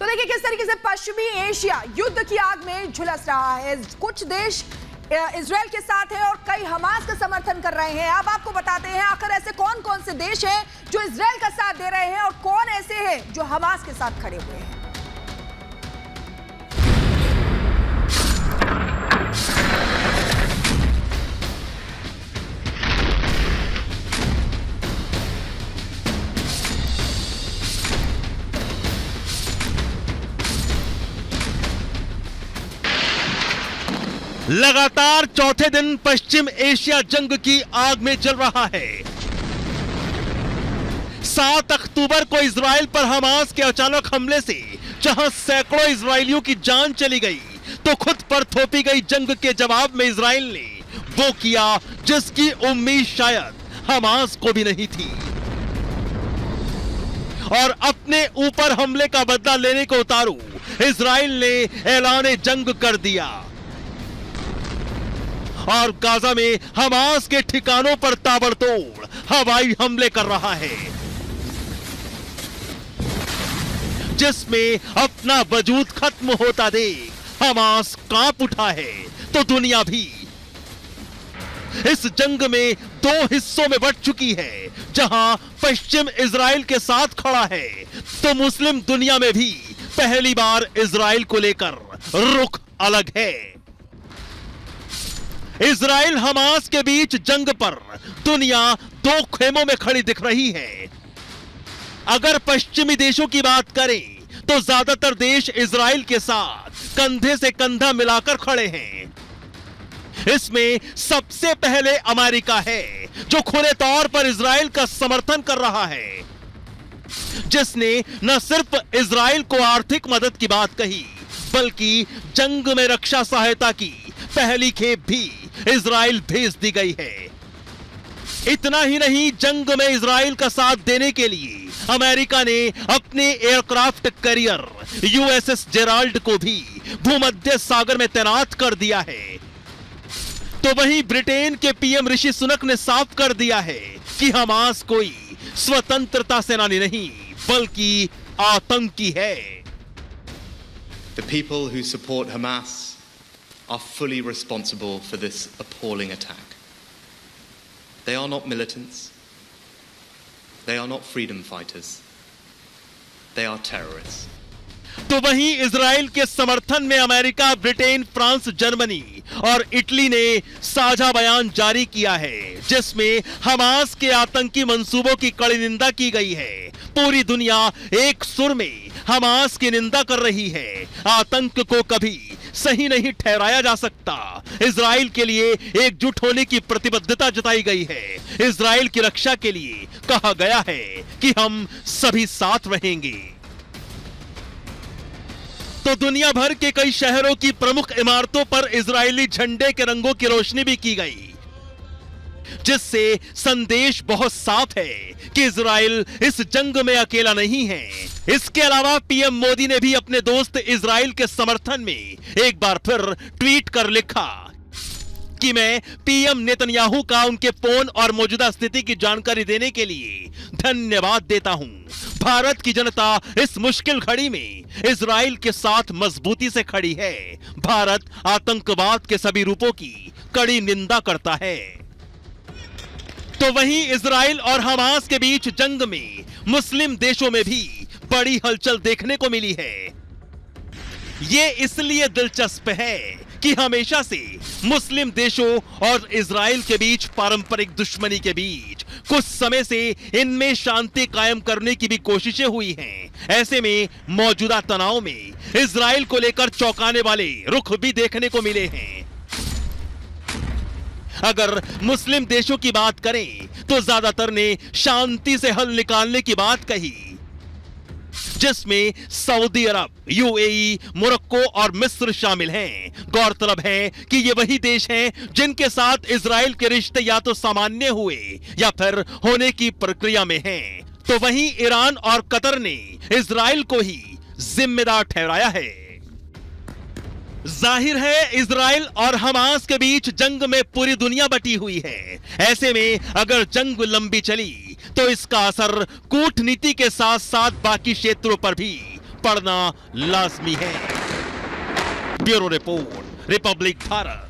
तो देखिए किस तरीके से पश्चिमी एशिया युद्ध की आग में झुलस रहा है। कुछ देश इजराइल के साथ हैं और कई हमास का समर्थन कर रहे हैं। अब आपको बताते हैं आखिर ऐसे कौन कौन से देश हैं जो इजराइल का साथ दे रहे हैं और कौन ऐसे हैं जो हमास के साथ खड़े हुए हैं। लगातार चौथे दिन पश्चिम एशिया जंग की आग में जल रहा है। 7 अक्टूबर को इजराइल पर हमास के अचानक हमले से जहां सैकड़ों इजरायलियों की जान चली गई, तो खुद पर थोपी गई जंग के जवाब में इजराइल ने वो किया जिसकी उम्मीद शायद हमास को भी नहीं थी, और अपने ऊपर हमले का बदला लेने को उतारू इजराइल ने ऐलान जंग कर दिया और गाजा में हमास के ठिकानों पर ताबड़तोड़ हवाई हमले कर रहा है, जिसमें अपना वजूद खत्म होता देख हमास कांप उठा है। तो दुनिया भी इस जंग में 2 हिस्सों में बंट चुकी है। जहां पश्चिम इजराइल के साथ खड़ा है, तो मुस्लिम दुनिया में भी पहली बार इजराइल को लेकर रुख अलग है। इजराइल हमास के बीच जंग पर दुनिया 2 खेमों में खड़ी दिख रही है। अगर पश्चिमी देशों की बात करें तो ज्यादातर देश इजराइल के साथ कंधे से कंधा मिलाकर खड़े हैं। इसमें सबसे पहले अमेरिका है, जो खुले तौर पर इजराइल का समर्थन कर रहा है, जिसने न सिर्फ इजराइल को आर्थिक मदद की बात कही, बल्कि जंग में रक्षा सहायता की पहली खेप भी इजराइल भेज दी गई है। इतना ही नहीं, जंग में इजराइल का साथ देने के लिए अमेरिका ने अपने एयरक्राफ्ट कैरियर यूएसएस जेराल्ड को भी भूमध्य सागर में तैनात कर दिया है। तो वहीं ब्रिटेन के पीएम ऋषि सुनक ने साफ कर दिया है कि हमास कोई स्वतंत्रता सेनानी नहीं, बल्कि आतंकी है। The people who support Hamas are fully responsible for this appalling attack. They are not militants. They are not freedom fighters. They are terrorists. तो वहीं इजराइल के समर्थन में अमेरिका, ब्रिटेन, फ्रांस, जर्मनी और इटली ने साझा बयान जारी किया है, जिसमें हमास के आतंकी मंसूबों की कड़ी निंदा की गई है। पूरी दुनिया एक सुर में हमास की निंदा कर रही है। आतंक को कभी सही नहीं ठहराया जा सकता। इजराइल के लिए एकजुट होने की प्रतिबद्धता जताई गई है। इजराइल की रक्षा के लिए कहा गया है कि हम सभी साथ रहेंगे। तो दुनिया भर के कई शहरों की प्रमुख इमारतों पर इजरायली झंडे के रंगों की रोशनी भी की गई, जिससे संदेश बहुत साफ है कि इजराइल इस जंग में अकेला नहीं है। इसके अलावा पीएम मोदी ने भी अपने दोस्त इजराइल के समर्थन में एक बार फिर ट्वीट कर लिखा कि मैं पीएम नेतन्याहू का उनके फोन और मौजूदा स्थिति की जानकारी देने के लिए धन्यवाद देता हूं। भारत की जनता इस मुश्किल घड़ी में इजराइल के साथ मजबूती से खड़ी है। भारत आतंकवाद के सभी रूपों की कड़ी निंदा करता है। तो वहीं इजराइल और हमास के बीच जंग में मुस्लिम देशों में भी बड़ी हलचल देखने को मिली है। ये इसलिए दिलचस्प है कि हमेशा से मुस्लिम देशों और इजराइल के बीच पारंपरिक दुश्मनी के बीच कुछ समय से इनमें शांति कायम करने की भी कोशिशें हुई हैं। ऐसे में मौजूदा तनाव में इजराइल को लेकर चौंकाने वाले रुख भी देखने को मिले हैं। अगर मुस्लिम देशों की बात करें तो ज्यादातर ने शांति से हल निकालने की बात कही, जिसमें सऊदी अरब, यूएई, मोरक्को और मिस्र शामिल हैं। गौरतलब है कि ये वही देश हैं जिनके साथ इजराइल के रिश्ते या तो सामान्य हुए या फिर होने की प्रक्रिया में हैं। तो वहीं ईरान और कतर ने इजराइल को ही जिम्मेदार ठहराया है। जाहिर है इजराइल और हमास के बीच जंग में पूरी दुनिया बटी हुई है। ऐसे में अगर जंग लंबी चली तो इसका असर कूटनीति के साथ साथ बाकी क्षेत्रों पर भी पड़ना लाजमी है। Bureau report, Republic Bharat.